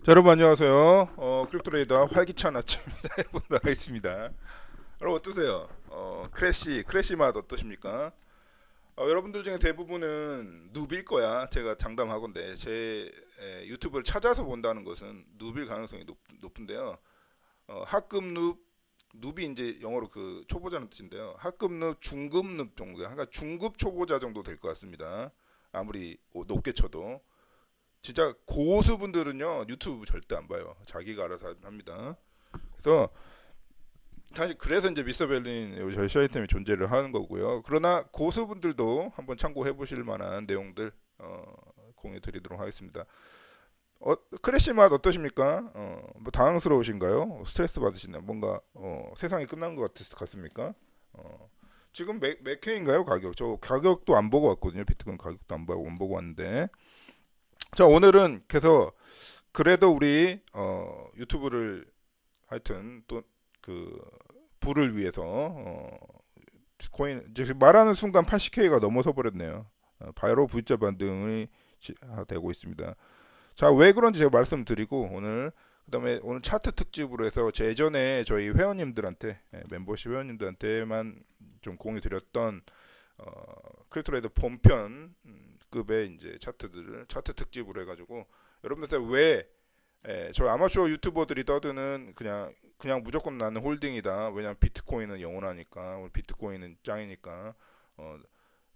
자, 여러분 안녕하세요. 크립토레이더 활기찬 아침 해보도록 하겠습니다. 여러분 어떠세요? 크래시 맛 어떠십니까? 여러분들 중에 대부분은 누비일 거야. 제가 장담하건데 제 유튜브를 찾아서 본다는 것은 누비일 가능성이 높은데요. 하급 누비 이제 영어로 그 초보자는 뜻인데요. 하급 눕, 중급 눕 정도, 그러니까 중급 초보자 정도 될 것 같습니다. 아무리 높게 쳐도. 진짜 고수분들은요 유튜브 절대 안 봐요. 자기가 알아서 합니다. 그래서 사실 그래서 이제 미스터 berlin 저희 샤이템이 존재를 하는 거고요. 그러나 고수분들도 한번 참고해 보실 만한 내용들 공유 드리도록 하겠습니다. 크래시 맛 어떠십니까? 뭐 당황스러우신가요? 스트레스 받으시나요? 뭔가 세상이 끝난 것 같습니까? 지금 몇 K인가요? 가격? 저 가격도 안 보고 왔거든요. 비트코인 가격도 안 보고 왔는데. 자, 오늘은 그래서 그래도 우리 유튜브를 하여튼 또 그 부를 위해서 코인 이제 말하는 순간 80K가 넘어서 버렸네요. 바로 V자 반등이 되고 있습니다. 자, 왜 그런지 제가 말씀드리고 그다음에 오늘 차트 특집으로 해서 예전에 저희 회원님들한테 멤버십 회원님들한테만 좀 공유 드렸던 크립토레이더 본편 급의 이제 차트 특집으로 해가지고 여러분들 왜 저 아마추어 유튜버들이 떠드는 그냥 무조건 나는 홀딩이다. 왜냐면 비트코인은 영원하니까, 비트코인은 짱이니까.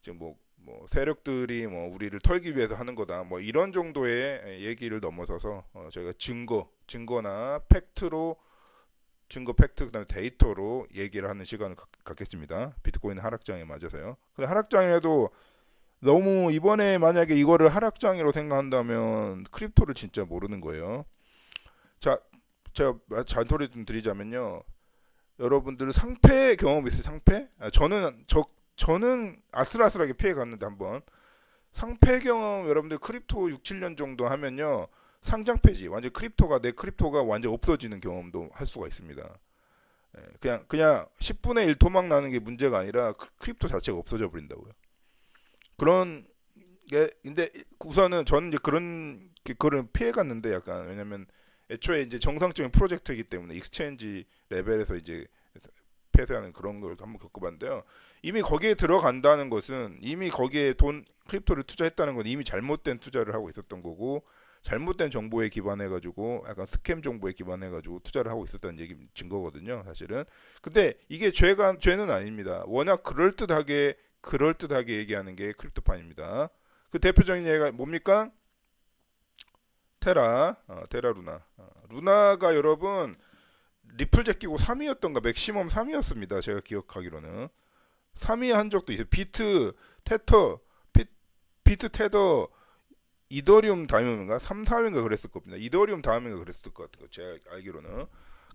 지금 뭐 세력들이 뭐 우리를 털기 위해서 하는 거다. 뭐 이런 정도의 얘기를 넘어서서 저희가 증거나 증거 팩트 그다음에 데이터로 얘기를 하는 시간을 갖겠습니다. 비트코인 하락장에 맞아서요. 근데 하락장에도 너무 이번에 만약에 이거를 하락장이라고 생각한다면 크립토를 진짜 모르는 거예요. 자, 제가 잔소리 좀 드리자면요. 여러분들 상패 경험 있어요? 상패? 저는 아슬아슬하게 피해 갔는데 한번 상패 경험 여러분들 크립토 6, 7년 정도 하면요. 상장 폐지, 완전 내 크립토가 완전 없어지는 경험도 할 수가 있습니다. 그냥 10분의 1 토막 나는 게 문제가 아니라 크립토 자체가 없어져 버린다고요. 그런 게 근데 우선은 저는 이제 그런 피해 갔는데 약간 왜냐면 애초에 이제 정상적인 프로젝트이기 때문에 익스체인지 레벨에서 이제 폐쇄하는 그런 걸 한번 겪어봤는데요. 이미 거기에 들어간다는 것은 이미 거기에 크립토를 투자했다는 건 이미 잘못된 투자를 하고 있었던 거고 잘못된 정보에 기반해가지고 약간 스캠 정보에 기반해가지고 투자를 하고 있었다는 얘기 증거거든요, 사실은. 근데 이게 죄는 아닙니다. 워낙 그럴듯하게 얘기하는 게 크립토판입니다. 그 대표적인 예가 뭡니까? 테라 루나. 루나가 여러분 리플 제끼고 3위였던가 맥시멈 3위였습니다. 제가 기억하기로는 3위 한 적도 있어요. 비트 테더 이더리움 다음인가 3, 4위인가 그랬을 겁니다. 이더리움 다음인가 그랬을 것 같아요. 제가 알기로는.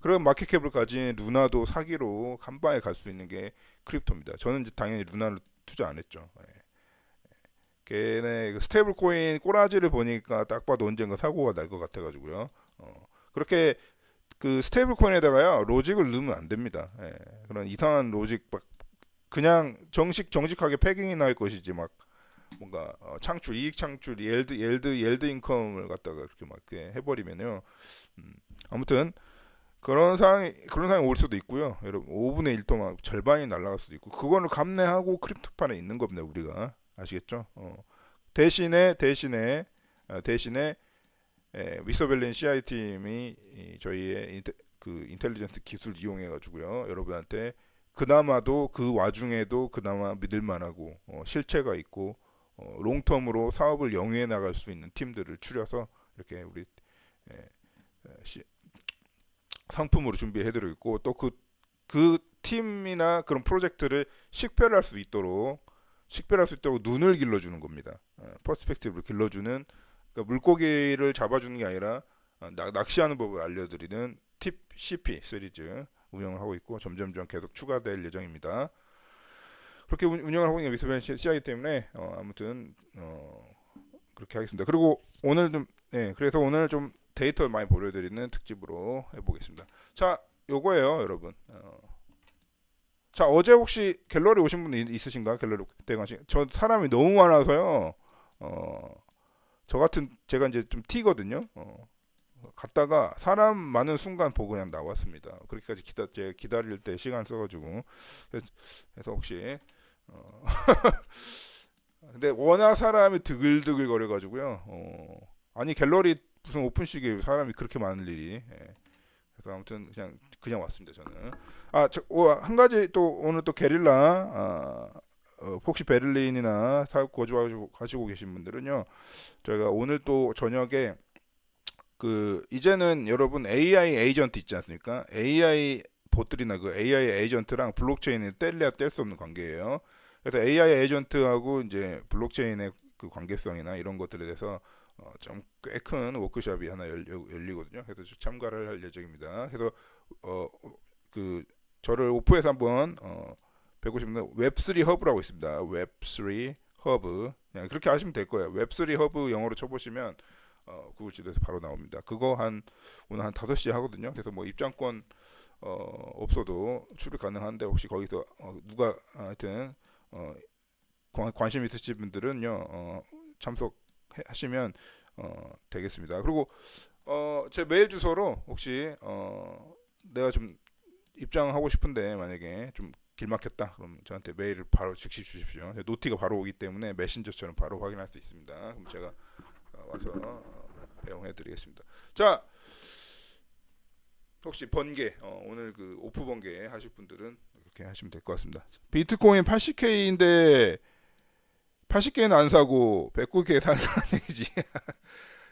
그런 마켓캡을 가진 루나도 사기로 한 방에 갈 수 있는 게 크립토입니다. 저는 이제 당연히 루나를 투자 안 했죠. 걔네 그 스테이블 코인 꼬라지를 보니까 딱 봐도 언젠가 사고가 날 것 같아가지고요. 그렇게 그 스테이블 코인에다가요 로직을 넣으면 안 됩니다. 그런 이상한 로직 막 그냥 정직하게 패깅이 날 것이지 막 뭔가 이익 창출, 옐드 인컴을 갖다가 그렇게 막 해버리면요. 아무튼 그런 상황이 올 수도 있고요. 여러분 5분의 1도 막 절반이 날아갈 수도 있고 그거를 감내하고 크립토판에 있는 겁니다. 우리가 아시겠죠? 대신에 미서벨린 CI 팀이 저희의 그 인텔리전스 기술 이용해 가지고요. 여러분한테 그나마도 그 와중에도 그나마 믿을만하고 실체가 있고 롱텀으로 사업을 영위해 나갈 수 있는 팀들을 추려서 이렇게 우리 상품으로 준비해드리고 있고 또 그 팀이나 그런 프로젝트를 식별할 수 있도록 눈을 길러주는 겁니다. 퍼스펙티브를 길러주는 그러니까 물고기를 잡아주는 게 아니라 낚시하는 법을 알려드리는 팁 CP 시리즈 운영을 하고 있고 점점점 계속 추가될 예정입니다. 그렇게 운영을 하고 있는 미스벤 CI 때문에 아무튼 그렇게 하겠습니다. 그리고 그래서 오늘 좀 데이터를 많이 보여드리는 특집으로 해보겠습니다. 자, 요거예요, 여러분. 자, 어제 혹시 갤러리 오신 분 있으신가? 갤러리 대관식. 저 사람이 너무 많아서요. 제가 이제 좀 T거든요. 갔다가 사람 많은 순간 보고 그냥 나왔습니다. 그렇게까지 기다릴 때 시간 써가지고 그래서 혹시 근데 워낙 사람이 드글드글 거려가지고요. 아니 갤러리 무슨 오픈식에 사람이 그렇게 많을 일이. 예. 그래서 아무튼 그냥 왔습니다 저는. 한 가지 또 오늘 또 게릴라 혹시 베를린이나 사업 거주하시고 가시고 계신 분들은요. 저희가 오늘 또 저녁에 이제는 여러분 AI 에이전트 있지 않습니까? AI 보트리나 그 AI 에이전트랑 블록체인이 뗄래야 뗄 수 없는 관계예요. 그래서 AI 에이전트하고 이제 블록체인의 그 관계성이나 이런 것들에 대해서 좀 꽤 큰 워크숍이 하나 열리거든요. 그래서 참가를 할 예정입니다. 그래서 저를 오프에서 한번 뵙고 싶은데 웹3 허브라고 있습니다. 웹3 허브 그냥 그렇게 하시면 될 거예요. 웹3 허브 영어로 쳐보시면 구글 지도에서 바로 나옵니다. 그거 오늘 한 5시에 하거든요. 그래서 뭐 입장권 없어도 출입 가능한데 혹시 거기서 누가 하여튼 관심 있으신 분들은요 참석하시면 되겠습니다. 그리고 제 메일 주소로 혹시 내가 좀 입장하고 싶은데 만약에 좀 길 막혔다 그럼 저한테 메일을 바로 즉시 주십시오. 노티가 바로 오기 때문에 메신저처럼 바로 확인할 수 있습니다. 그럼 제가 와서 배웅해 드리겠습니다. 자, 혹시 번개 오늘 그 오프 번개 하실 분들은 이렇게 하시면 될 것 같습니다. 비트코인 80K인데 80K는 안 사고 109K 사는 얘기지.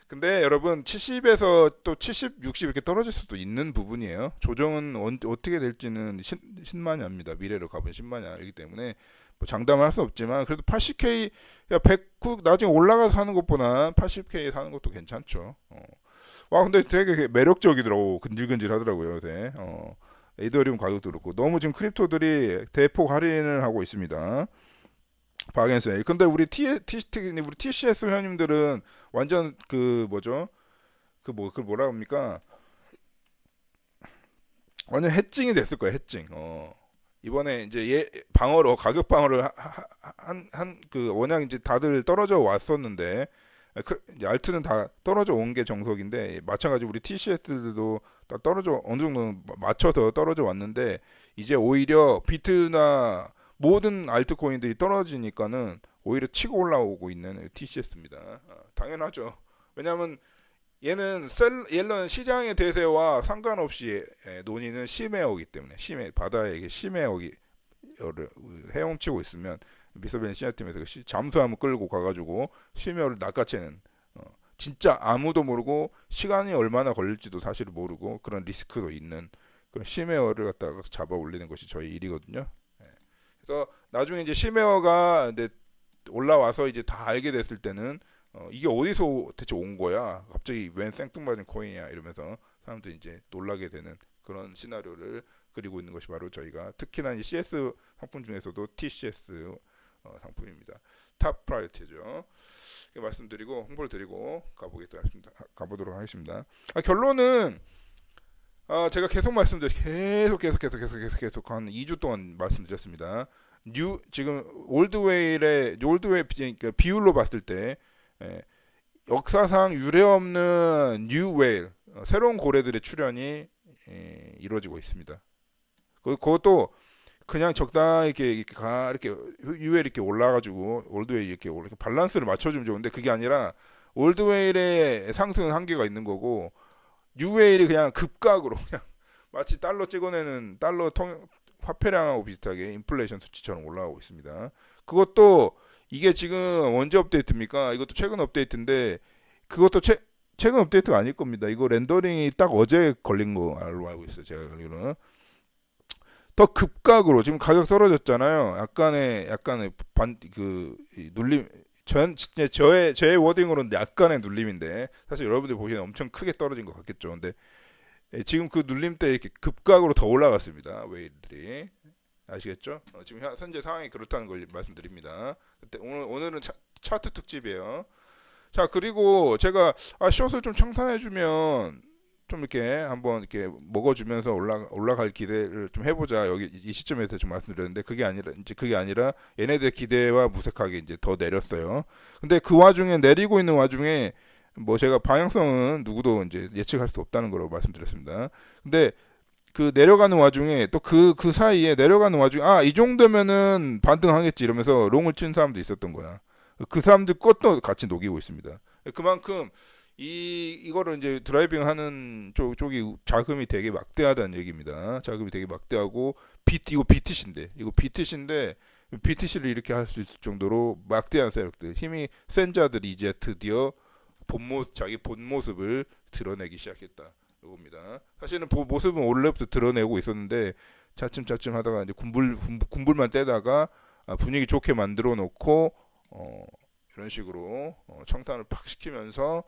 근데 여러분 70에서 또 70, 60 이렇게 떨어질 수도 있는 부분이에요. 조정은 어떻게 될지는 신마냐입니다. 미래로 가본 신마냐이기 때문에 뭐 장담을 할 수 없지만 그래도 80K, 109 나중에 올라가서 사는 것보다 80K 사는 것도 괜찮죠. 와 근데 되게 매력적이더라고. 근질근질 하더라고요. 요새. 에이더리움 가격도 그렇고 너무 지금 크립토들이 대폭 할인을 하고 있습니다. 박앤세일. 근데 우리 TCS 회원님들은 완전 뭐죠? 그걸 뭐라 합니까? 완전 해칭이 됐을 거예요. 해칭. 이번에 이제 방어로 가격 방어를 워낙 이제 다들 떨어져 왔었는데 이제 알트는 다 떨어져 온 게 정석인데 마찬가지로 우리 TCS들도 다 떨어져 어느 정도 맞춰서 떨어져 왔는데 이제 오히려 비트나 모든 알트코인들이 떨어지니까는 오히려 치고 올라오고 있는 TCS입니다. 당연하죠. 왜냐하면 얘는 시장의 대세와 상관없이 논의는 심해오기 때문에 바다에 심해오기 헤엄치고 있으면 미서벤 시나팀에서 잠수함을 끌고 가가지고 심해어를 낚아채는 진짜 아무도 모르고 시간이 얼마나 걸릴지도 사실 모르고 그런 리스크도 있는 그런 심해어를 갖다가 잡아 올리는 것이 저희 일이거든요. 그래서 나중에 이제 심해어가 올라와서 이제 다 알게 됐을 때는 이게 어디서 대체 온 거야? 갑자기 웬 생뚱맞은 코인이야? 이러면서 사람들이 이제 놀라게 되는 그런 시나리오를 그리고 있는 것이 바로 저희가 특히나 이 CS 상품 중에서도 TCS 상품입니다. 탑 프라이어티죠. 말씀드리고 홍보를 드리고 가보도록 하겠습니다. 결론은 제가 계속 계속 한 2주 동안 말씀드렸습니다. 지금 올드웨이 그러니까 비율로 봤을 때 역사상 유례 없는 뉴 웨일 새로운 고래들의 출현이 이루어지고 있습니다. 그것도 그냥 적당히 이렇게 유에 이렇게 올라가지고 올드웨이 이렇게 밸런스를 맞춰주면 좋은데 그게 아니라 올드웨일의 상승은 한계가 있는 거고 뉴웨일이 그냥 급각으로 그냥 마치 달러 찍어내는 화폐량하고 비슷하게 인플레이션 수치처럼 올라가고 있습니다. 그것도 이게 지금 언제 업데이트입니까? 이것도 최근 업데이트인데 그것도 최근 업데이트가 아닐 겁니다. 이거 렌더링이 딱 어제 걸린 걸로 알고 있어요. 제가 알기로는 더 급각으로 지금 가격 떨어졌잖아요. 약간의 눌림 제 워딩으로는 약간의 눌림인데 사실 여러분들 보시면 엄청 크게 떨어진 것 같겠죠. 근데 지금 그 눌림 때 이렇게 급각으로 더 올라갔습니다. 웨이들이 아시겠죠? 지금 현재 상황이 그렇다는 걸 말씀드립니다. 오늘은 차트 특집이에요. 자 그리고 제가 숏을 좀 청산해주면 좀 이렇게 한번 이렇게 먹어주면서 올라갈 기대를 좀 해보자. 여기 이 시점에서 좀 말씀드렸는데 그게 아니라 얘네들 기대와 무색하게 이제 더 내렸어요. 근데 그 와중에 내리고 있는 와중에 뭐 제가 방향성은 누구도 이제 예측할 수 없다는 걸로 말씀드렸습니다. 근데 그 내려가는 와중에 또 그 사이에 내려가는 와중에 이 정도면은 반등하겠지 이러면서 롱을 친 사람도 있었던 거야. 그 사람들 것도 같이 녹이고 있습니다. 그만큼 이거를 이제 드라이빙 하는 쪽이 자금이 되게 막대하다는 얘기입니다. 자금이 되게 막대하고 이거 BTC인데 BTC를 이렇게 할 수 있을 정도로 막대한 세력들, 힘이 센 자들이 이제 드디어 자기 본 모습을 드러내기 시작했다. 이겁니다. 사실은 모습은 원래부터 드러내고 있었는데 차츰차츰 하다가 이제 군불만 떼다가 분위기 좋게 만들어 놓고 이런 식으로 청탄을 팍 시키면서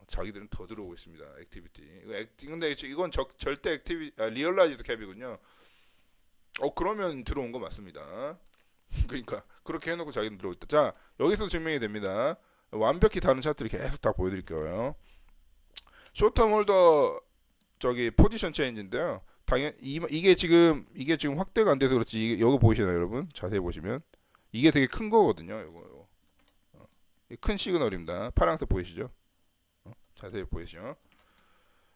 자기들은 더 들어오고 있습니다. 액티비티. 근데 이건 절대 리얼라이즈드 캡이군요. 그러면 들어온 거 맞습니다. 그러니까 그렇게 해놓고 자기는 들어오고 있다. 자, 여기서 증명이 됩니다. 완벽히 다른 차트를 계속 다 보여드릴게요. 쇼텀 홀더 포지션 체인지인데요. 당연 이게 지금 확대가 안 돼서 그렇지. 여기 보이시나요, 여러분? 자세히 보시면 이게 되게 큰 거거든요. 이거 큰 시그널입니다. 파란색 보이시죠? 자세히 보이시죠?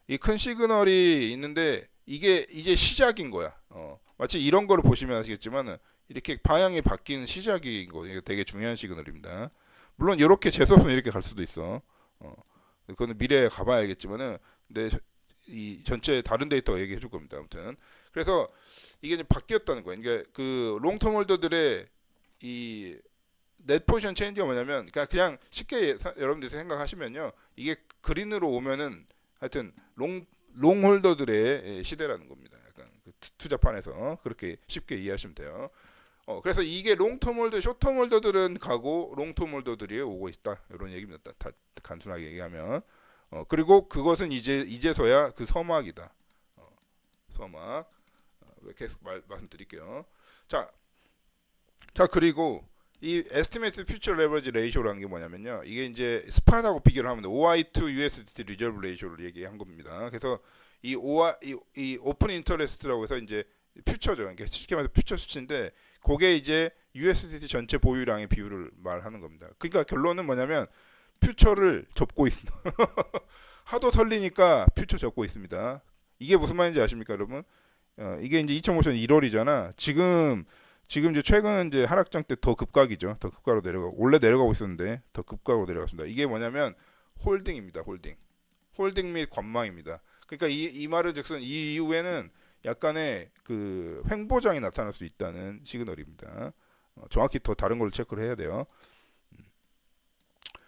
이 큰 시그널이 있는데 이게 이제 시작인 거야. 마치 이런 거를 보시면 아시겠지만 이렇게 방향이 바뀌는 시작인 거. 이게 되게 중요한 시그널입니다. 물론 이렇게 재수없으면 이렇게 갈 수도 있어. 그거는 미래에 가봐야 알겠지만은 근데 이 전체 다른 데이터가 얘기해 줄 겁니다. 아무튼 그래서 이게 이제 바뀌었다는 거예요. 그러니까 그 롱텀 홀더들의 이 넷 포지션 체인지가 뭐냐면 그냥 쉽게 여러분들이 생각하시면요. 이게 그린으로 오면은 하여튼 롱 홀더들의 시대라는 겁니다. 약간 그 투자판에서 그렇게 쉽게 이해하시면 돼요. 그래서 이게 롱텀 홀더, 숏텀 홀더들은 가고 롱텀 홀더들이 오고 있다. 이런 얘기입니다. 다 간단하게 얘기하면. 그리고 그것은 이제서야 그 서막이다. 서막. 계속 말씀드릴게요. 자, 그리고 이 에스티메이트 퓨처 레버리지 레이쇼라는 게 뭐냐면요. 이게 이제 스팟하고 비교를 하면 OI to USDT 리저브 레이쇼를 얘기한 겁니다. 그래서 이 오픈 인터레스트라고 해서 이제 퓨처죠. 그러니까 쉽게 말해서 퓨처 수치인데 그게 이제 USDT 전체 보유량의 비율을 말하는 겁니다. 그러니까 결론은 뭐냐면 퓨처를 접고 있습니다. 하도 털리니까 퓨처 접고 있습니다. 이게 무슨 말인지 아십니까, 여러분? 이게 이제 2005년 1월이잖아. 지금 이제 최근 이제 하락장 때 더 급각이죠. 더 급각으로 내려가고 원래 내려가고 있었는데 더 급각으로 내려갔습니다. 이게 뭐냐면 홀딩입니다. 홀딩 및 관망입니다. 그러니까 이 말은 즉슨 이 이후에는 약간의 그 횡보장이 나타날 수 있다는 시그널입니다. 정확히 더 다른 걸 체크를 해야 돼요.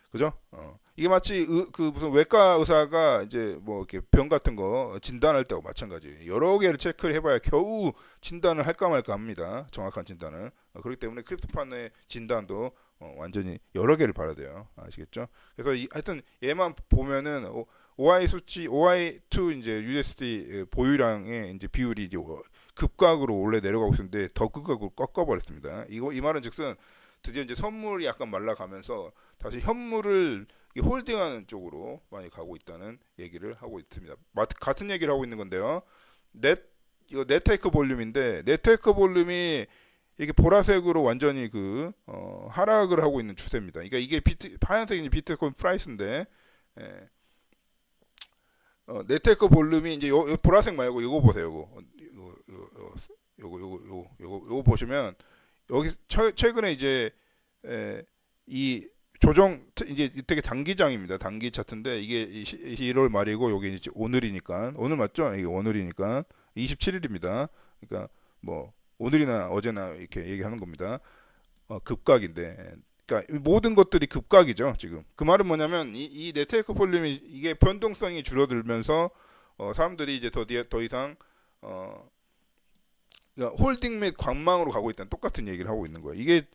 그죠? 이게 마치 그 무슨 외과 의사가 이제 뭐 이렇게 병 같은 거 진단할 때하고 마찬가지예요. 여러 개를 체크를 해봐야 겨우 진단을 할까 말까 합니다. 정확한 진단을. 그렇기 때문에 크립토판의 진단도 완전히 여러 개를 봐야 돼요. 아시겠죠? 그래서 하여튼 얘만 보면은 OI 수치, OI2 이제 USD 보유량의 이제 비율이 이제 급각으로 원래 내려가고 있었는데 더 급각으로 꺾어버렸습니다. 이 말은 즉슨 드디어 이제 선물이 약간 말라가면서 다시 현물을 홀딩하는 쪽으로 많이 가고 있다는 얘기를 하고 있습니다. 같은 얘기를 하고 있는 건데요. 이거 넷테이크 볼륨인데 넷테이크 볼륨이 이게 보라색으로 완전히 하락을 하고 있는 추세입니다. 그러니까 이게 하얀색이 비트코인 프라이스인데 넷테이크 볼륨이 이제 요 보라색 말고 이거 보세요. 요거 보시면 여기 최근에 이제 이 조정 이제 되게 단기장입니다. 단기 차트인데 이게 1월 말이고 여기 이제 오늘이니까 오늘 맞죠? 이게 오늘이니까 27일입니다. 그러니까 뭐 오늘이나 어제나 이렇게 얘기하는 겁니다. 급각인데 그러니까 모든 것들이 급각이죠. 지금 그 말은 뭐냐면 이 네트워크 볼륨이 이게 변동성이 줄어들면서 사람들이 이제 더 이상 그러니까 홀딩 및 관망으로 가고 있다는 똑같은 얘기를 하고 있는 거예요. 이게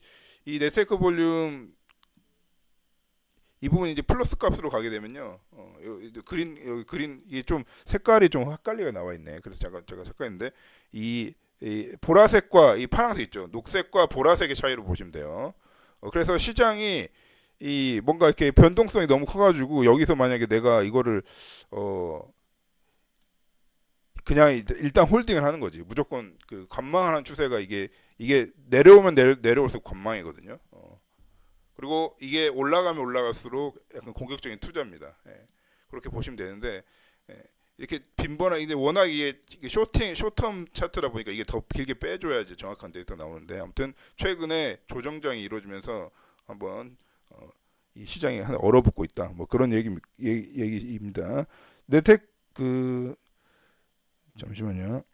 이 네트워크 볼륨 이 부분이 이제 플러스 값으로 가게 되면요. 여기 그린 이게 좀 색깔이 좀 헷갈리게 나와 있네. 그래서 제가 헷갈리는데 이 보라색과 이 파란색 있죠. 녹색과 보라색의 차이로 보시면 돼요. 그래서 시장이 이 뭔가 이렇게 변동성이 너무 커가지고 여기서 만약에 내가 이거를 그냥 일단 홀딩을 하는 거지. 무조건 관망하는 추세가 이게 내려오면 내려올수록 관망이거든요. 그리고 이게 올라가면 올라갈수록 약간 공격적인 투자입니다. 예. 그렇게 보시면 되는데 예. 이렇게 빈번하게 이제 워낙 이게 쇼텀 차트라 보니까 이게 더 길게 빼줘야지 정확한 데이터 나오는데 아무튼 최근에 조정장이 이루어지면서 한번 이 시장이 하나 얼어붙고 있다. 뭐 그런 얘기입니다. 네텍 잠시만요.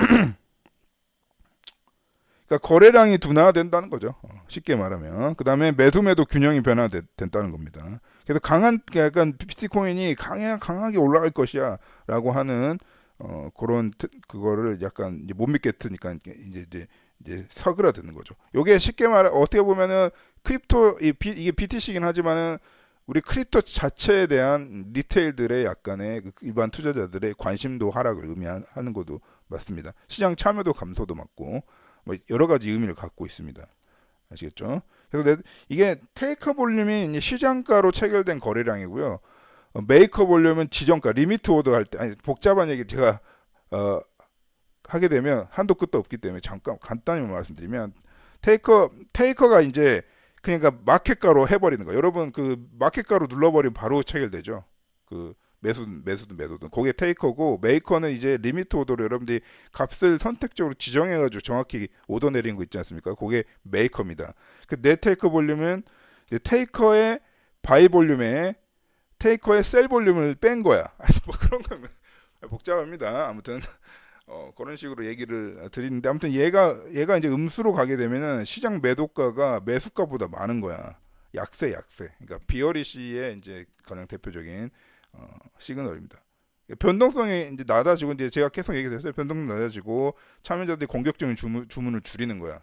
그러니까 거래량이 둔화된다는 거죠. 쉽게 말하면. 그 다음에 매수매도 균형이 변화된다는 겁니다. 그래서 약간 비트코인이 강하게 올라갈 것이야 라고 하는 그런 그거를 약간 이제 못 믿겠으니까 이제 서그라드는 거죠. 요게 쉽게 말해 어떻게 보면은 크립토 이게 BTC긴 하지만은 우리 크립토 자체에 대한 리테일들의 약간의 일반 투자자들의 관심도 하락을 의미하는 것도 맞습니다. 시장 참여도 감소도 맞고 뭐 여러 가지 의미를 갖고 있습니다. 아시겠죠? 그래서 이게 테이크 볼륨이 시장가로 체결된 거래량이고요. 메이커 볼륨은 지정가, 리미트 오더 할 때, 아니 복잡한 얘기 제가 하게 되면 한도 끝도 없기 때문에 잠깐 간단히 말씀드리면 테이커가 이제 그러니까 마켓가로 해버리는 거예요. 여러분 그 마켓가로 눌러버리면 바로 체결되죠. 그 매도든 그게 테이커고 메이커는 이제 리미트 오더로 여러분들이 값을 선택적으로 지정해가지고 정확히 오더 내리는 거 있지 않습니까? 그게 메이커입니다. 그 내 테이커 볼륨은 테이커의 바이 볼륨에 테이커의 셀 볼륨을 뺀 거야. 뭐 그런 거면 복잡합니다. 아무튼 그런 식으로 얘기를 드리는데 아무튼 얘가 이제 음수로 가게 되면은 시장 매도가가 매수가보다 많은 거야. 약세. 그러니까 비어리시의 이제 가장 대표적인 시그널입니다. 변동성이 이제 낮아지고 이제 제가 계속 얘기했어요. 변동성 낮아지고 참여자들이 공격적인 주문을 줄이는 거야.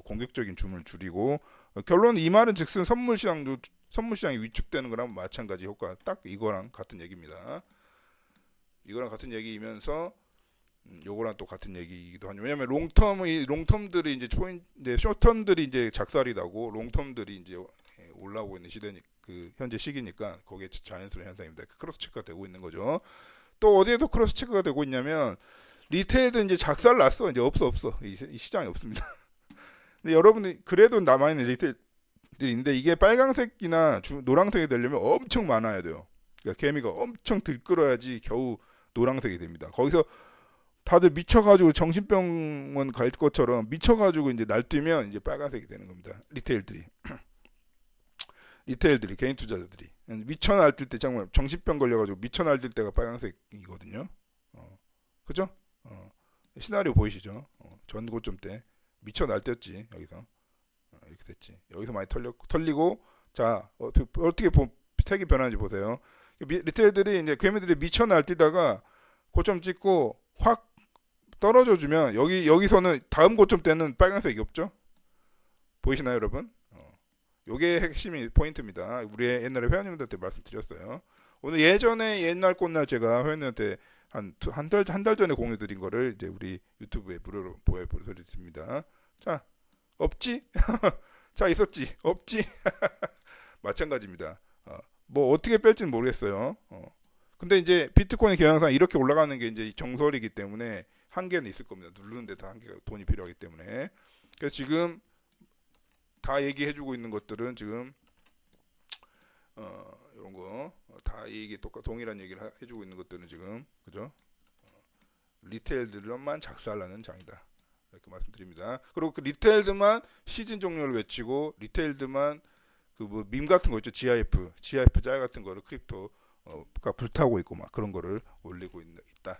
공격적인 주문을 줄이고 결론은 이 말은 즉슨 선물 시장이 위축되는 거랑 마찬가지 효과. 딱 이거랑 같은 얘기입니다. 이거랑 같은 얘기이면서 요거랑 또 같은 얘기이기도 하죠. 왜냐면 롱텀들이 이제 쇼텀들이 이제 작살이 나고 롱텀들이 이제 올라오고 있는 시대니 그 현재 시기니까 거기에 자연스러운 현상입니다. 크로스 체크가 되고 있는 거죠. 또 어디에도 크로스 체크가 되고 있냐면 리테일도 이제 작살 났어. 이제 없어. 이 시장이 없습니다. 근데 여러분이 그래도 남아있는 리테일들인데 이게 빨강색이나 노란색이 되려면 엄청 많아야 돼요. 그러니까 개미가 엄청 들끓어야지 겨우 노란색이 됩니다. 거기서 다들 미쳐가지고 정신병원 갈 것처럼 미쳐가지고 이제 날뛰면 이제 빨간색이 되는 겁니다. 리테일들이 개인 투자자들이 미쳐 날뛸 때 정말 정신병 걸려가지고 미쳐 날뛸 때가 빨간색이거든요. 그죠? 시나리오 보이시죠? 전 고점 때 미쳐 날뛰었지 여기서 이렇게 됐지. 여기서 많이 털리고 자 어떻게 택이 변하는지 보세요. 리테일들이 이제 괴물들이 미쳐 날뛰다가 고점 찍고 확 떨어져 주면 여기서는 다음 고점 때는 빨간색이 없죠. 보이시나요, 여러분? 요게 핵심이 포인트입니다. 우리 옛날에 회원님들한테 말씀드렸어요. 오늘 옛날 꽃날 제가 회원님한테 한 달 전에 공유 드린 거를 이제 우리 유튜브에 무료로 보여드립니다. 자, 없지? 자, 있었지? 없지? 마찬가지입니다. 뭐 어떻게 뺄지는 모르겠어요. 근데 이제 비트코인 경향상 이렇게 올라가는 게 이제 정설이기 때문에 한계는 있을 겁니다. 누르는데 다 한계가 돈이 필요하기 때문에. 그래서 지금 다 얘기해주고 있는 것들은 지금 이런 거 다 얘기 동일한 얘기를 해주고 있는 것들은 지금 그죠? 리테일들만 작살나는 장이다. 이렇게 말씀드립니다. 그리고 그 리테일들만 시즌 종료를 외치고 리테일들만 그 뭐 밈 같은 거 있죠. GIF 짤 같은 거를 크립토가 불타고 있고 막 그런 거를 올리고 있다.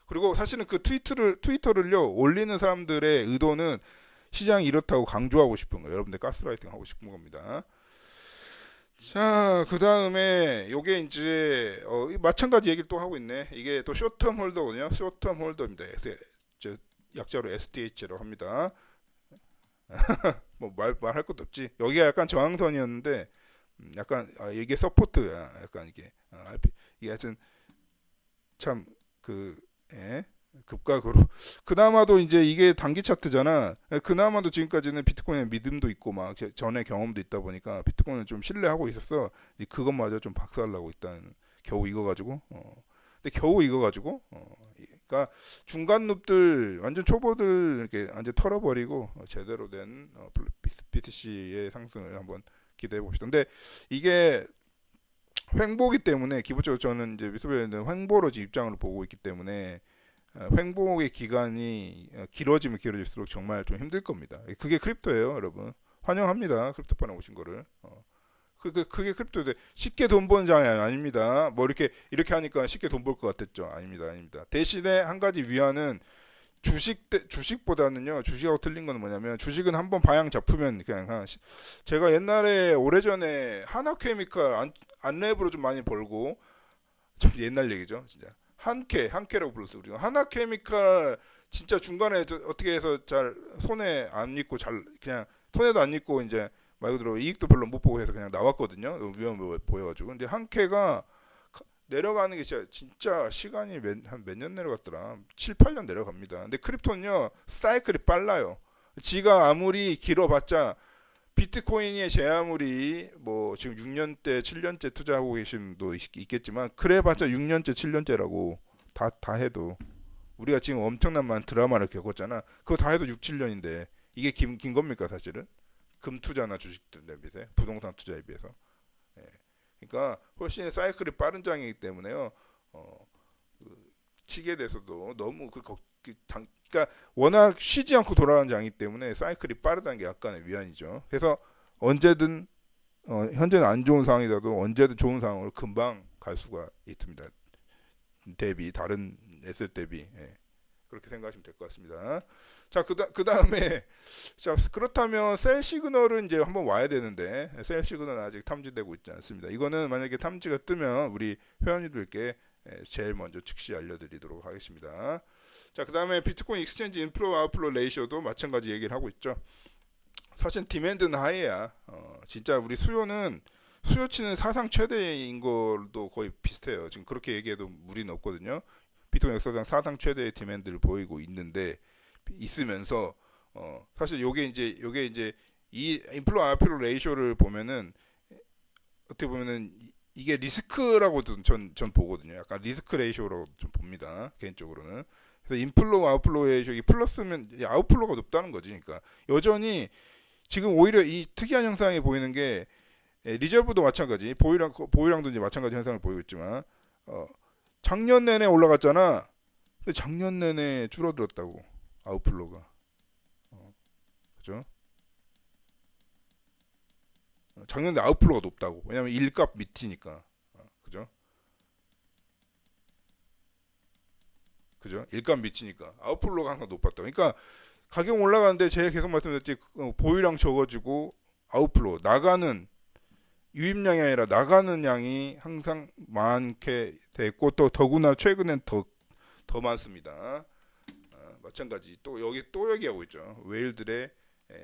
그리고 사실은 그 트위터를요 올리는 사람들의 의도는 시장이 이렇다고 강조하고 싶은 거예요. 여러분들 가스라이팅 하고 싶은 겁니다. 자, 그 다음에 요게 이제 마찬가지 얘기를 또 하고 있네. 이게 또 쇼텀 홀더거든요. 쇼텀 홀더입니다. 약자로 STH라고 합니다. 뭐 말할 것도 없지. 여기가 약간 저항선이었는데 약간 이게 서포트야. 약간 이게 하여튼 참 급각으로 그나마도 이제 이게 단기 차트잖아. 그나마도 지금까지는 비트코인에 믿음도 있고 막 전에 경험도 있다 보니까 비트코인을 좀 신뢰하고 있었어. 그것마저 좀 박살나고 있다는 겨우 이거 가지고 근데 겨우 이거 가지고 그러니까 중간 룹들 완전 초보들 이렇게 완전 털어버리고 제대로 된 BTC의 상승을 한번 기대해 봅시다. 근데 이게 횡보기 때문에 기본적으로 저는 이제 미스베이는 횡보로 입장을 보고 있기 때문에 횡보의 기간이 길어지면 길어질수록 정말 좀 힘들 겁니다. 그게 크립토예요, 여러분. 환영합니다. 크립토판에 오신 거를. 그게 크립토인데 쉽게 돈 버는 장이 아닙니다. 뭐 이렇게 하니까 쉽게 돈 벌 것 같았죠. 아닙니다, 아닙니다. 대신에 한 가지 위안은 주식보다는요. 주식하고 틀린 건 뭐냐면 주식은 한번 방향 잡으면 그냥 제가 옛날에 오래전에 하나케미칼 안랩으로 좀 많이 벌고 좀 옛날 얘기죠, 진짜. 한캐라고 불렀어 우리가. 하나케미칼 진짜 중간에 어떻게 해서 잘 손에 안 입고 잘 그냥 손에도 안 입고 이제 말 그대로 이익도 별로 못 보고 해서 그냥 나왔거든요. 너무 위험해 보여가지고. 근데 한캐가 내려가는 게 진짜 시간이 한 몇 년 내려갔더라. 7, 8년 내려갑니다. 근데 크립토는요, 사이클이 빨라요. 지가 아무리 길어봤자 비트코인의 제 아무리 뭐 지금 6년대, 7년째 투자하고 계신 분도 있겠지만 그래봤자 6년째, 7년째라고 다 해도 우리가 지금 엄청난 많은 드라마를 겪었잖아. 그거 다 해도 6, 7년인데 이게 긴 겁니까 사실은? 금 투자나 주식들에 비해서 부동산 투자에 비해서. 예. 그러니까 훨씬 사이클이 빠른 장이기 때문에요. 치게 돼서도 너무 그러니까 워낙 쉬지 않고 돌아가는 장이기 때문에 사이클이 빠르다는 게 약간의 위안이죠. 그래서 언제든 현재는 안 좋은 상황이라도 언제든 좋은 상황으로 금방 갈 수가 있습니다. 다른 에셋 대비. 예. 그렇게 생각하시면 될 것 같습니다. 자, 그 다음에, 자, 그렇다면 셀 시그널은 이제 한번 와야 되는데, 셀 시그널은 아직 탐지되고 있지 않습니다. 이거는 만약에 탐지가 뜨면 우리 회원님들께 제일 먼저 즉시 알려드리도록 하겠습니다. 자, 그 다음에 비트코인 익스체인지 인플로우 아웃플로우 레이쇼도 마찬가지 얘기를 하고 있죠. 사실 디맨드는 하이야. 진짜 우리 수요치는 사상 최대인 걸도 거의 비슷해요. 지금 그렇게 얘기해도 무리는 없거든요. 비트코인 역사상 사상 최대의 디맨드를 보이고 있으면서 사실 요게 이제 이 인플로 아웃플로 레이쇼를 보면은 어떻게 보면은 이게 리스크라고도 전 보거든요. 약간 리스크 레이쇼라고 좀 봅니다. 개인적으로는. 그래서 인플로 아웃플로 레이쇼 이 플러스면 아웃플로가 높다는 거지. 그러니까 여전히 지금 오히려 이 특이한 현상이 보이는 게 리저브도 마찬가지, 보유량도 이제 마찬가지 현상을 보이고 있지만 작년 내내 올라갔잖아. 근데 작년 내내 줄어들었다고 아웃플로가. 그죠? 작년 내 아웃플로가 높다고. 왜냐면 일값 밑이니까. 그죠? 그죠? 일값 밑이니까 아웃플로가 항상 높았다. 그러니까 가격 올라가는데 제가 계속 말씀드렸지 보유량 적어지고 아웃플로 나가는 유입량이 아니라 나가는 양이 항상 많게 됐고 또 더구나 최근엔 더 많습니다. 마찬가지 여기 얘기하고 있죠.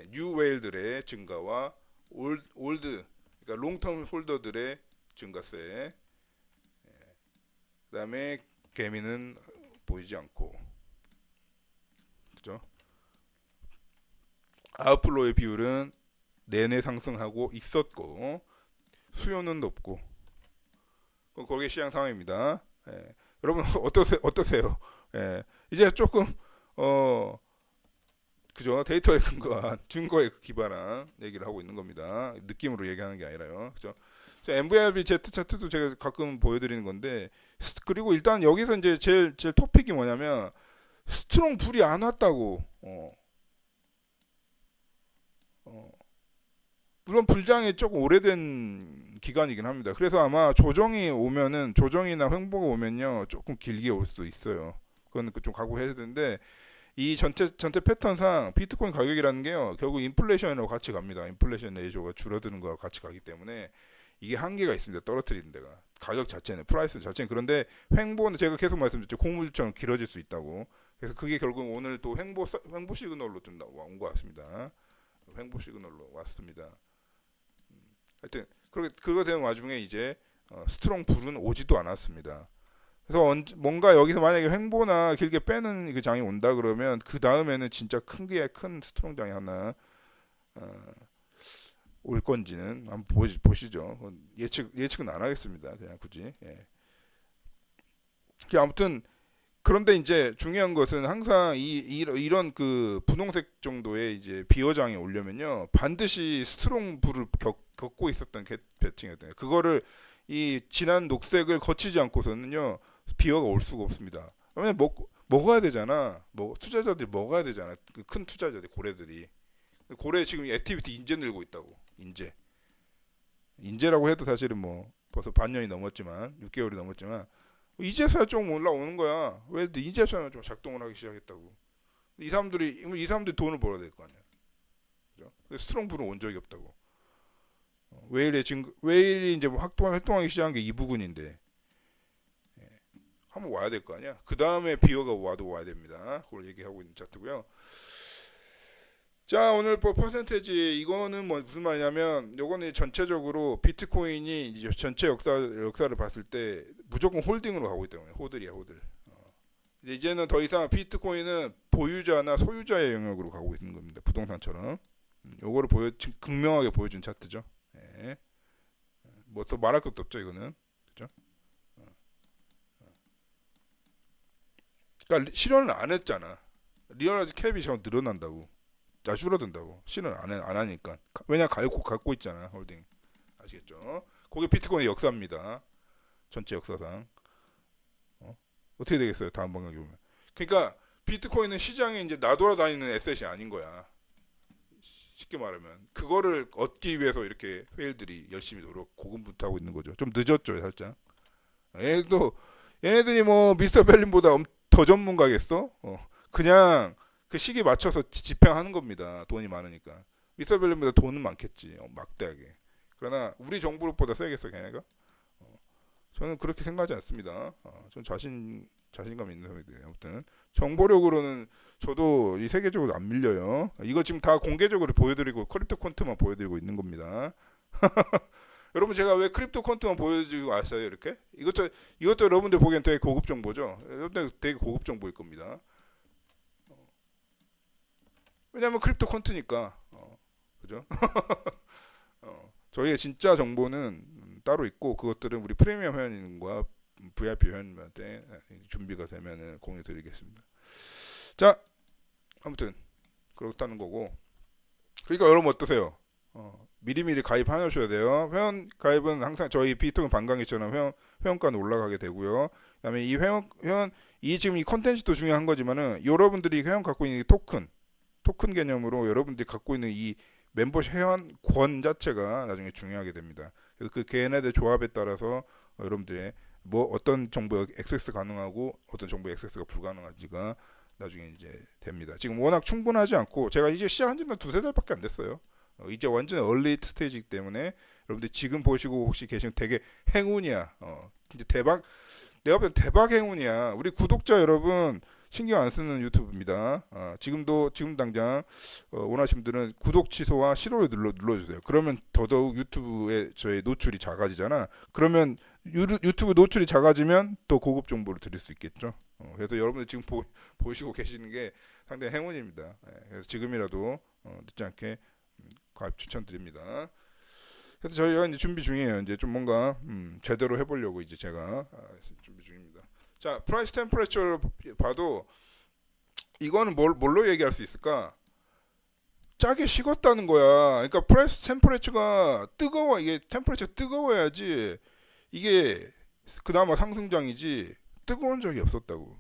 뉴 웨일들의 증가와 올드 그러니까 롱텀 홀더들의 증가세. 그다음에 개미는 보이지 않고 그죠? 아웃플로의 비율은 내내 상승하고 있었고 수요는 높고 거기에 시장 상황입니다. 여러분 어떠세요? 이제 조금 그죠? 데이터에 근거한 증거에 기반한 얘기를 하고 있는 겁니다. 느낌으로 얘기하는 게 아니라요. 그죠? MVRV Z 차트도 제가 가끔 보여드리는 건데 그리고 일단 여기서 이제 제일 토픽이 뭐냐면 스트롱 불이 안 왔다고. 물론 불장이 조금 오래된 기간이긴 합니다. 그래서 아마 조정이나 횡보가 오면요 조금 길게 올 수도 있어요. 그건 좀 각오해야 되는데 이 전체 패턴상 비트코인 가격이라는 게요 결국 인플레이션이라고 같이 갑니다. 인플레이션 레이쇼가 줄어드는 거와 같이 가기 때문에 이게 한계가 있습니다. 떨어뜨리는 데가 가격 자체는 프라이스 자체는. 그런데 횡보는 제가 계속 말씀드렸죠. 공무주처럼 길어질 수 있다고. 그래서 그게 결국 오늘 또 횡보 시그널로 좀 온 것 같습니다. 횡보 시그널로 왔습니다. 하여튼 그거 된 와중에 이제 스트롱 불은 오지도 않았습니다. 그래서 뭔가 여기서 만약에 횡보나 길게 빼는 그 장이 온다 그러면 그 다음에는 진짜 큰 스트롱 장이 하나 올 건지는 한번 보시죠. 예측은 안 하겠습니다. 그냥 굳이. 예. 아무튼 그런데 이제 중요한 것은 항상 이런 그 분홍색 정도의 이제 비어장에 오려면요 반드시 스트롱 불을 겪고 있었던 배팅이었대요. 그거를 이 진한 녹색을 거치지 않고서는요 비어가 올 수가 없습니다. 왜냐면 먹어야 되잖아. 투자자들이 먹어야 되잖아. 그 큰 투자자들 고래들이 고래 지금 액티비티 인제 늘고 있다고. 인재라고 해도 사실은 뭐 벌써 반년이 넘었지만 6개월이 넘었지만 이제서야 좀 올라오는 거야. 왜 이제서야 좀 작동을 하기 시작했다고. 이 사람들이 돈을 벌어야 될 거 아니야. 그죠? 스트롱 불은 온 적이 없다고. 웨일이 이제 뭐 활동하기 시작한 게 이 부근인데 한번 와야 될 거 아니야. 그 다음에 비어가 와야 됩니다. 그걸 얘기하고 있는 차트고요. 자, 오늘 뭐 퍼센테지 이거는 뭐 무슨 말이냐면 요거는 전체적으로 비트코인이 이제 전체 역사를 봤을 때 무조건 홀딩으로 가고 있기 때문에 호들이야 호들. 이제는 더 이상 비트코인은 보유자나 소유자의 영역으로 가고 있는 겁니다. 부동산처럼. 요거를 극명하게 보여준 차트죠. 예. 뭐 또 말할 것도 없죠 이거는. 그죠? 그러니까 실현을 안 했잖아. 리얼라이즈 캡이 자꾸 늘어난다고. 줄어든다고. 실현 안 하니까. 왜냐 갖고 있잖아 홀딩. 아시겠죠? 그게 비트코인의 역사입니다. 전체 역사상. 어떻게 되겠어요? 다음 방향이 보면. 그러니까 비트코인은 시장에 이제 나돌아다니는 에셋이 아닌 거야. 쉽게 말하면 그거를 얻기 위해서 이렇게 회일들이 열심히 고군분투하고 있는 거죠. 좀 늦었죠, 살짝. 얘네들이 뭐 미스터 벨린보다 더 전문가겠어? 그냥 그 시기 맞춰서 집행하는 겁니다. 돈이 많으니까. 미스터 벨린보다 돈은 많겠지, 막대하게. 그러나 우리 정부보다 세겠어, 걔네가? 저는 그렇게 생각하지 않습니다. 저는 자신감 있는 사람이에요. 아무튼 정보력으로는 저도 이 세계적으로 안 밀려요. 이거 지금 다 공개적으로 보여드리고 크립토 콘트만 보여드리고 있는 겁니다. 여러분 제가 왜 크립토 콘트만 보여드리고 아세요? 이렇게? 이것도 여러분들 보기엔 되게 고급 정보죠. 여러분들 되게 고급 정보일 겁니다. 왜냐면 크립토 콘트니까. 그죠? 저희의 진짜 정보는 따로 있고 그것들은 우리 프리미엄 회원님과 VIP 회원님한테 준비가 되면 공유 드리겠습니다. 자, 아무튼 그렇다는 거고. 그러니까 여러분 어떠세요? 미리미리 가입하셔야 돼요. 회원 가입은 항상 저희 비트코인 반강의처럼 회원가는 올라가게 되고요. 그다음에 이 지금 이 콘텐츠도 중요한 거지만은 여러분들이 회원 갖고 있는 토큰 개념으로 여러분들이 갖고 있는 이 멤버십 회원권 자체가 나중에 중요하게 됩니다. 그래서 그 걔네들 조합에 따라서 여러분들의 뭐 어떤 정보에 액세스 가능하고 어떤 정보에 액세스가 불가능한지가 나중에 이제 됩니다. 지금 워낙 충분하지 않고 제가 이제 시작한 지는 두세 달밖에 안 됐어요. 이제 완전 얼리 스테이지이기 때문에 여러분들 지금 보시고 혹시 계시면 되게 행운이야. 진짜 대박. 내가 볼 땐 대박 행운이야. 우리 구독자 여러분 신경 안 쓰는 유튜브입니다. 지금 당장 원하시는 분들은 구독 취소와 싫어요 눌러주세요. 그러면 더더욱 유튜브에 저의 노출이 작아지잖아. 그러면 유튜브 노출이 작아지면 또 고급 정보를 드릴 수 있겠죠. 그래서 여러분들 지금 보시고 계시는 게 상당히 행운입니다. 그래서 지금이라도 늦지 않게 가입 추천드립니다. 그래서 저희가 이제 준비 중이에요. 이제 좀 뭔가 제대로 해보려고 이제 제가 준비 중입니다. 자, 프라이스 템퍼레처를 봐도 이거는 뭘로 얘기할 수 있을까? 짜게 식었다는 거야. 그러니까 프라이스 템퍼레처가 이게 템퍼레처 뜨거워야지 이게 그나마 상승장이지 뜨거운 적이 없었다고.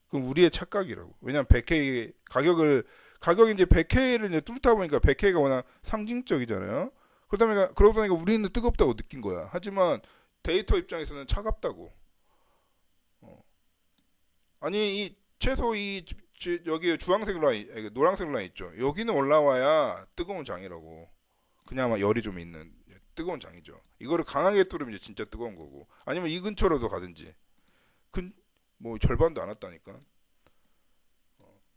그럼 우리의 착각이라고. 왜냐면 100K 가격이 이제 100K를 이제 뚫다 보니까 100K가 워낙 상징적이잖아요. 그러다 보니까 우리는 뜨겁다고 느낀 거야. 하지만 데이터 입장에서는 차갑다고. 아니 최소 여기 주황색 라인, 노란색 라인 있죠. 여기는 올라와야 뜨거운 장이라고. 그나마 열이 좀 있는 뜨거운 장이죠. 이거를 강하게 뚫으면 이제 진짜 뜨거운 거고. 아니면 이 근처로도 가든지. 뭐 절반도 안 왔다니까.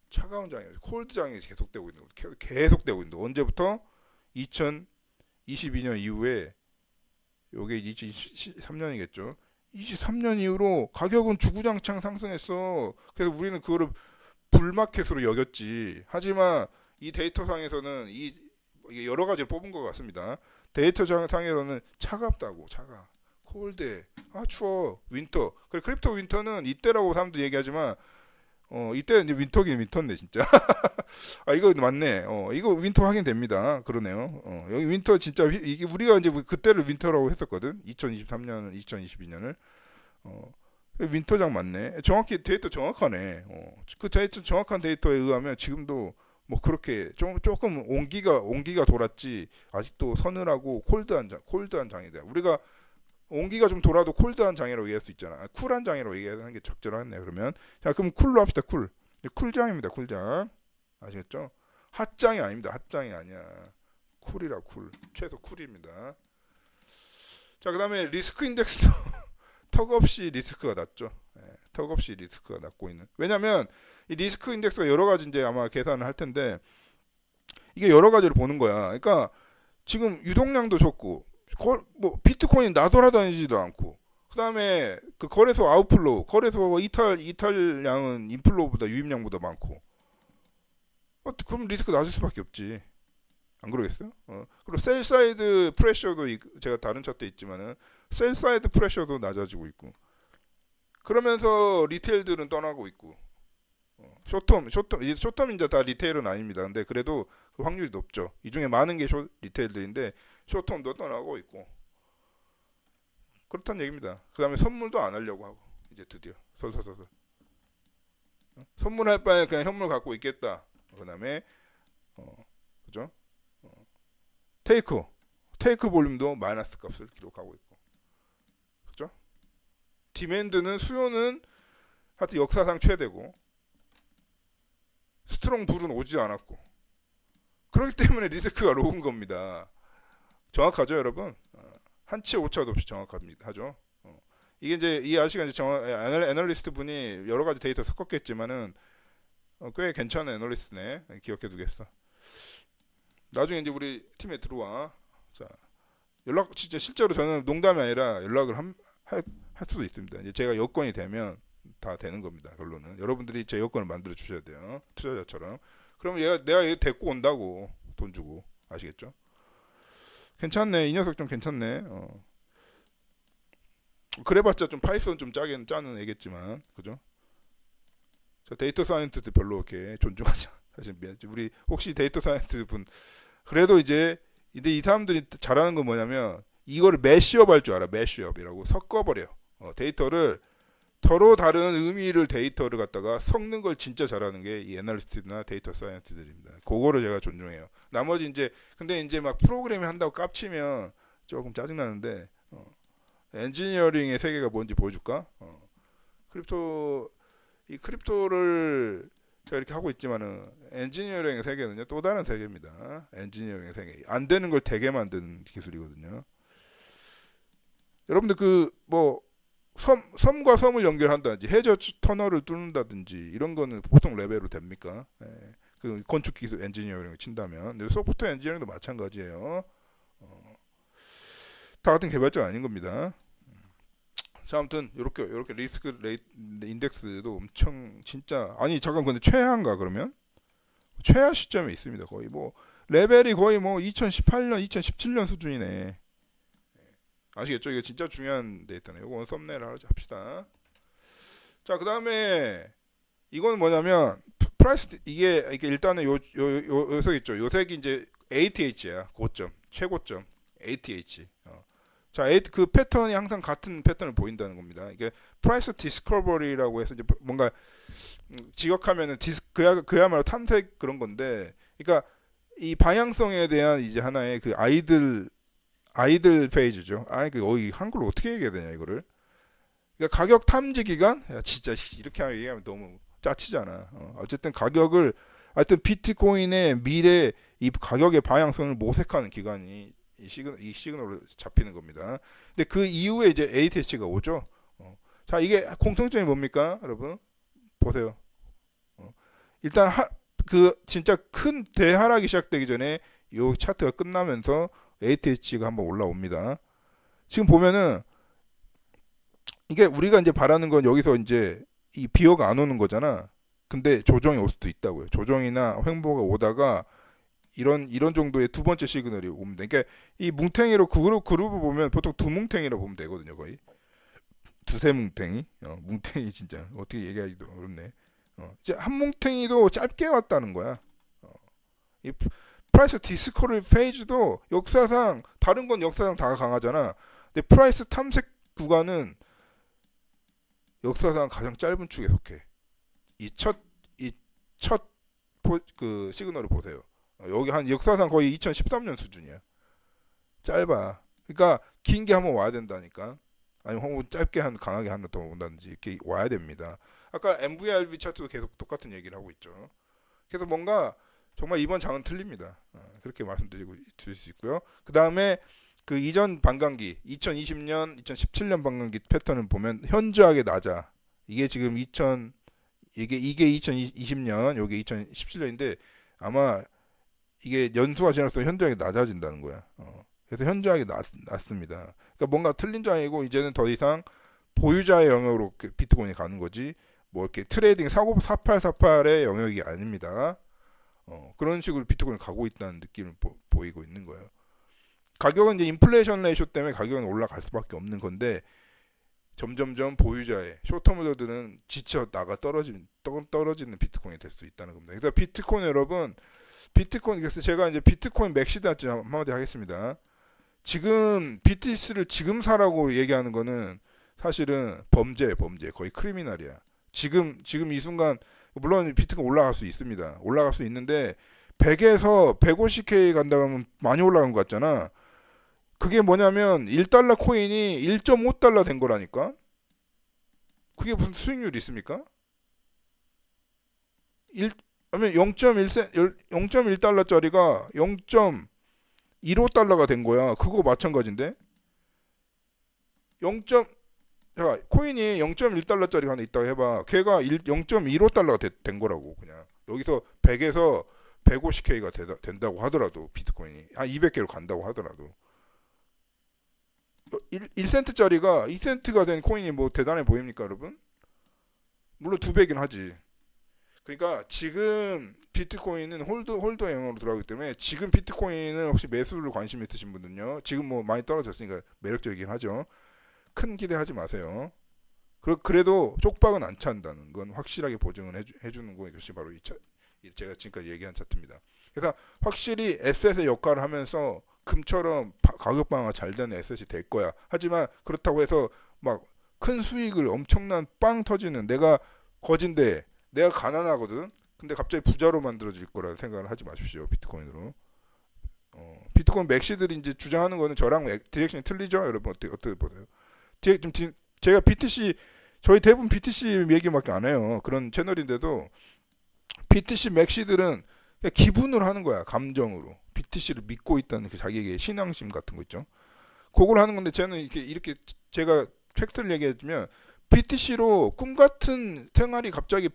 차가운 장이 콜드 장이 계속되고 있는 거. 계속되고 있는 거. 언제부터? 2022년 이후에 요게 2023년이겠죠. 23년 이후로 가격은 주구장창 상승했어. 그래서 우리는 그거를 불마켓으로 여겼지. 하지만 이 데이터상에서는 이게 여러 가지 뽑은 것 같습니다. 데이터상에서는 차갑다고. 콜드. 아 추워. 윈터. 그래 크립토 윈터는 이때라고 사람들 얘기하지만 이때 이제 윈터긴 윈터네 진짜. 아 이거 맞네. 이거 윈터 하긴 됩니다. 그러네요. 여기 윈터 진짜 이게 우리가 이제 그때를 윈터라고 했었거든. 2023년, 2022년을. 윈터장 맞네. 정확히 데이터 정확하네. 그 데이터 정확한 데이터에 의하면 지금도 뭐 그렇게 조금 온기가 돌았지 아직도 서늘하고 콜드한 장이다. 우리가 온기가 좀 돌아도 콜드한 장이라고 얘기할 수 있잖아. 쿨한 장이라고 얘기하는 게 적절하네. 그러면 자 그럼 쿨로 합시다. 쿨장입니다. 쿨장 아시겠죠? 핫장이 아닙니다. 핫장이 아니야. 쿨이라 쿨. 최소 쿨입니다. 자 그다음에 리스크 인덱스도 턱없이 리스크가 낮죠. 턱없이 리스크가 낮고 있는. 왜냐면 이 리스크 인덱스가 여러 가지 이제 아마 계산을 할 텐데 이게 여러 가지를 보는 거야. 그러니까 지금 유동량도 적고 뭐 비트코인 나돌아다니지도 않고 그다음에 그 거래소 아웃플로우, 거래소 이탈량은 인플로우보다 유입량보다 많고 그럼 리스크 낮을 수밖에 없지. 안 그러겠어요? 그리고 셀 사이드 프레셔도 제가 다른 차트 있지만은 셀 사이드 프레셔도 낮아지고 있고 그러면서 리테일들은 떠나고 있고 쇼텀 이제 다 리테일은 아닙니다. 근데 그래도 그 확률이 높죠. 이 중에 많은 게 리테일들인데 쇼텀도 떠나고 있고 그렇다는 얘기입니다. 그 다음에 선물도 안 하려고 하고 이제 드디어 설설설설 선물할 바에 그냥 현물 갖고 있겠다. 그 다음에 그죠? 테이크 볼륨도 마이너스 값을 기록하고 있고 그죠? 디맨드는 수요는 하여튼 역사상 최대고 스트롱 불은 오지 않았고 그렇기 때문에 리스크가 로우인 겁니다. 정확하죠 여러분? 한치 오차도 없이 정확합니다. 하죠. 이게 이제 이 아저씨가 이제 애널리스트 분이 여러 가지 데이터 섞었겠지만은 꽤 괜찮은 애널리스트네. 기억해 두겠어. 나중에 이제 우리 팀에 들어와. 자 연락 진짜 실제로 저는 농담이 아니라 연락을 할 수도 있습니다. 이제 제가 여건이 되면 다 되는 겁니다. 결론은 여러분들이 제 여건을 만들어 주셔야 돼요. 투자자처럼. 그러면 내가 얘 데리고 온다고 돈 주고 아시겠죠? 괜찮네. 이 녀석 좀 괜찮네. 그래봤자 좀 파이썬 좀 짜는 애겠지만 그죠? 저 데이터 사이언티스트 별로 이렇게 존중하지 사실 우리 혹시 데이터 사이언티스트 분 그래도 근데 이 사람들이 잘하는 건 뭐냐면 이거를 매시업 할 줄 알아. 매시업이라고 섞어버려. 데이터를 서로 다른 의미를 데이터를 갖다가 섞는 걸 진짜 잘하는 게 이 애널리스트나 데이터 사이언티스트들입니다. 그거를 제가 존중해요. 나머지 근데 이제 막 프로그래밍 한다고 깝치면 조금 짜증나는데 엔지니어링의 세계가 뭔지 보여줄까? 크립토를 제가 이렇게 하고 있지만은 엔지니어링의 세계는요 또 다른 세계입니다. 엔지니어링의 세계 안 되는 걸 되게 만드는 기술이거든요. 여러분들 섬과 섬을 연결한다든지 해저 터널을 뚫는다든지 이런 거는 보통 레벨로 됩니까? 그 건축 기술 엔지니어링을 친다면 소프트웨어 엔지니어링도 마찬가지예요. 다 같은 개발자가 아닌 겁니다. 자 아무튼 이렇게 리스크 인덱스도 엄청 진짜 아니 잠깐 근데 최하인가 그러면? 최하 시점에 있습니다. 거의 레벨이 거의 2018년 2017년 수준이네. 아시겠죠? 이거 진짜 중요한 데이터네. 이거 썸네일 합시다. 자, 그 다음에 이건 뭐냐면 프라이스 이게 일단은 요색 있죠. 요색이 이제 ATH야. 고점, 최고점 ATH. 자, 그 패턴이 항상 같은 패턴을 보인다는 겁니다. 이게 프라이스 디스커버리라고 해서 이제 뭔가 직역하면은 그야말로 탐색 그런 건데, 그러니까 이 방향성에 대한 이제 하나의 그 아이들 페이지죠. 한글로 어떻게 얘기해야 되냐 이거를. 그러니까 가격 탐지 기간? 야, 진짜 이렇게 얘기하면 너무 짜치잖아. 어쨌든 하여튼 비트코인의 미래 이 가격의 방향성을 모색하는 기간이 이 시그널로 잡히는 겁니다. 근데 그 이후에 이제 ATH가 오죠. 자, 이게 공통점이 뭡니까, 여러분? 보세요. 일단 그 진짜 큰 대하락이 시작되기 전에 이 차트가 끝나면서 ATH가 한번 올라옵니다. 지금 보면은 이게 우리가 이제 바라는 건 여기서 이제 이 비어가 안 오는 거잖아. 근데 조정이 올 수도 있다고요. 조정이나 횡보가 오다가 이런 정도의 두 번째 시그널이 옵니다. 그러니까 이 뭉탱이로 그룹을 보면 보통 두 뭉탱이라고 보면 되거든요. 거의 두세 뭉탱이. 뭉탱이 진짜 어떻게 얘기하기도 어렵네. 이제 한 뭉탱이도 짧게 왔다는 거야. 이 프라이스 디스커버리 페이지도 역사상 다른 건 역사상 다 강하잖아. 근데 프라이스 탐색 구간은 역사상 가장 짧은 축에 속해. 이첫그 시그널을 보세요. 여기 한 역사상 거의 2013년 수준이야. 짧아. 그러니까 긴 게 한번 와야 된다니까. 아니면 혹은 짧게 한 강하게 하나 더 온다든지 이렇게 와야 됩니다. 아까 MVRV 차트도 계속 똑같은 얘기를 하고 있죠. 그래서 뭔가 정말 이번 장은 틀립니다. 그렇게 말씀드리고 드릴 수 있고요. 그 다음에 그 이전 반감기 2020년, 2017년 반감기 패턴을 보면 현저하게 낮아. 이게 지금 이게 2020년, 이게 2017년인데 아마 이게 연수가 지날수록 현저하게 낮아진다는 거야. 그래서 현저하게 낮습니다. 그러니까 뭔가 틀린 장이고 이제는 더 이상 보유자의 영역으로 비트코인이 가는 거지 뭐 이렇게 트레이딩 4848의 영역이 아닙니다. 그런 식으로 비트코인이 가고 있다는 느낌을 보이고 있는 거예요. 가격은 이제 인플레이션 레이쇼 때문에 가격은 올라갈 수밖에 없는 건데 점점점 보유자의 쇼텀 홀더들은 지쳐 나가 떨어지는 비트코인이 될 수 있다는 겁니다. 그래서 비트코인 여러분, 그래서 제가 이제 비트코인 맥시드한테 한마디 하겠습니다. 지금 BTC를 지금 사라고 얘기하는 거는 사실은 범죄 거의 크리미널이야. 지금 이 순간 물론 비트코인 올라갈 수 있습니다. 올라갈 수 있는데 100에서 150K 간다고 하면 많이 올라간 것 같잖아. 그게 뭐냐면 1달러 코인이 1.5달러 된 거라니까. 그게 무슨 수익률이 있습니까? 0.1달러짜리가 0.15달러가 된 거야. 그거 마찬가지인데. 0. 자, 코인이 0.1달러짜리가 하나 있다고 해봐. 걔가 0.15달러가 된 거라고 그냥. 여기서 100에서 150K가 된다고 하더라도 비트코인이 한 200K로 간다고 하더라도 1센트짜리가 2센트가 된 코인이 뭐 대단해 보입니까 여러분? 물론 2배긴 하지. 그러니까 지금 비트코인은 홀더 영역으로 들어가기 때문에 지금 비트코인은 혹시 매수를 관심 있으신 분들은요. 지금 뭐 많이 떨어졌으니까 매력적이긴 하죠. 큰 기대하지 마세요. 그래도 쪽박은 안 찬다는 건 확실하게 보증을 해주는 것이 바로 제가 지금까지 얘기한 차트입니다. 그래서 확실히 에셋의 역할을 하면서 금처럼 가격 방어가 잘 되는 에셋이 될 거야. 하지만 그렇다고 해서 막 큰 수익을 엄청난 빵 터지는 내가 거진데 내가 가난하거든. 근데 갑자기 부자로 만들어질 거라 생각을 하지 마십시오. 비트코인으로. 비트코인 맥시들이 이제 주장하는 거는 저랑 디렉션이 틀리죠? 여러분 어떻게 보세요? 제가 BTC 저희 대부분 BTC 얘기밖에 안 해요. 그런 채널인데도 BTC 맥시들은 그냥 기분으로 하는 거야. 감정으로. BTC를 믿고 있다는 그 자기에게 신앙심 같은 거 있죠. 그걸 하는 건데 저는 이렇게 제가 팩트를 얘기해주면 BTC로 꿈 같은 생활이 갑자기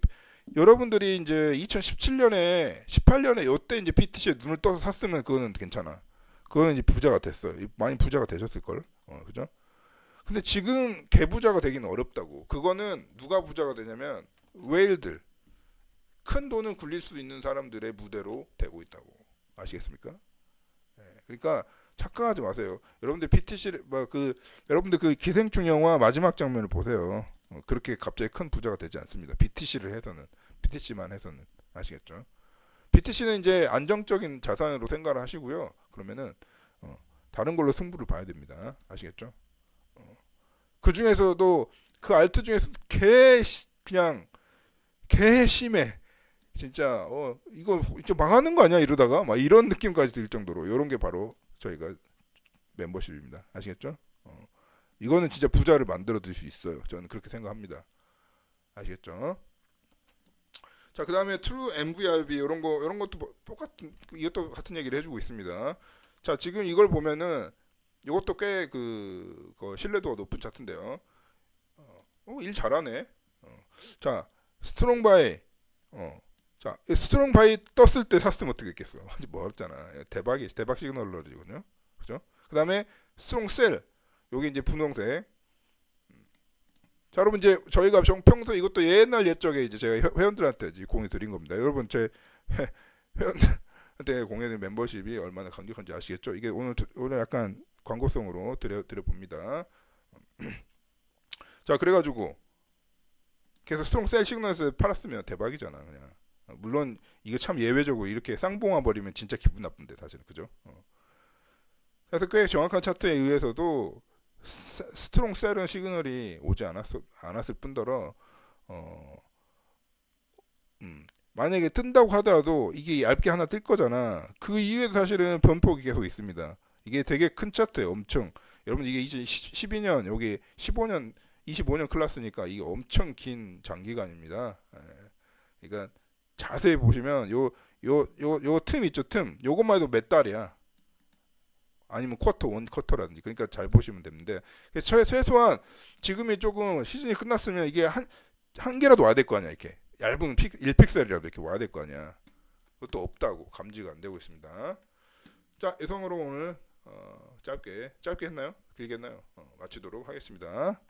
여러분들이 이제 2017년에 18년에 요때 이제 BTC에 눈을 떠서 샀으면 그거는 괜찮아. 그거는 이제 부자가 됐어. 많이 부자가 되셨을 걸. 그죠? 근데 지금 개부자가 되기는 어렵다고. 그거는 누가 부자가 되냐면 웨일들 큰 돈을 굴릴 수 있는 사람들의 무대로 되고 있다고. 아시겠습니까? 네, 그러니까 착각하지 마세요. 여러분들 여러분들 그 기생충 영화 마지막 장면을 보세요. 그렇게 갑자기 큰 부자가 되지 않습니다. BTC만 해서는 아시겠죠? BTC는 이제 안정적인 자산으로 생각을 하시고요. 그러면은 다른 걸로 승부를 봐야 됩니다. 아시겠죠? 그 중에서도 그 알트 중에서 그냥 개 심해. 진짜 이거 진짜 망하는 거 아니야 이러다가 막 이런 느낌까지 들 정도로 이런 게 바로 저희가 멤버십입니다. 아시겠죠? 이거는 진짜 부자를 만들어 드릴 수 있어요. 저는 그렇게 생각합니다. 아시겠죠? 자, 그다음에 True MVRV 이런 것도 이것도 같은 얘기를 해주고 있습니다. 자, 지금 이걸 보면은 이것도 꽤 신뢰도가 높은 차트인데요. 일 잘하네. 자, 스트롱 바이. 자, 스트롱 바이 떴을 때 샀으면 어떻게 했겠어? 뭐 없잖아. 대박 시그널러거든요. 그죠? 그다음에 스트롱 셀. 여기 이제 분홍색. 자, 여러분 이제 저희가 평소 이것도 옛날 옛적에 이제 제가 회원들한테 이제 공유 드린 겁니다. 여러분 제 한때 공유된 멤버십이 얼마나 강력한지 아시겠죠? 이게 오늘 약간 광고성으로 드려봅니다. 자, 그래가지고 계속 스트롱 셀 시그널에서 팔았으면 대박이잖아, 그냥. 물론 이게 참 예외적으로 이렇게 쌍봉화 버리면 진짜 기분 나쁜데 사실은, 그죠? 그래서 꽤 정확한 차트에 의해서도 스트롱 셀은 시그널이 오지 않았을 뿐더러 어, 만약에 뜬다고 하더라도 이게 얇게 하나 뜰 거잖아. 그 이후에도 사실은 변폭이 계속 있습니다. 이게 되게 큰 차트예요. 엄청. 여러분 이게 2012년 여기 15년 25년 클래스니까 이게 엄청 긴 장기간입니다. 예. 그러니까 자세히 보시면 요 틈 있죠, 틈. 요것만 해도 몇 달이야. 아니면 쿼터, 원 쿼터라든지. 그러니까 잘 보시면 되는데 최소한 지금이 조금 시즌이 끝났으면 이게 한 개라도 와야 될 거 아니야, 이렇게. 얇은 1픽셀이라도 이렇게 와야 될 거 아니야. 그것도 없다고. 감지가 안 되고 있습니다. 자, 이성으로 오늘 짧게 했나요? 길게 했나요? 마치도록 하겠습니다.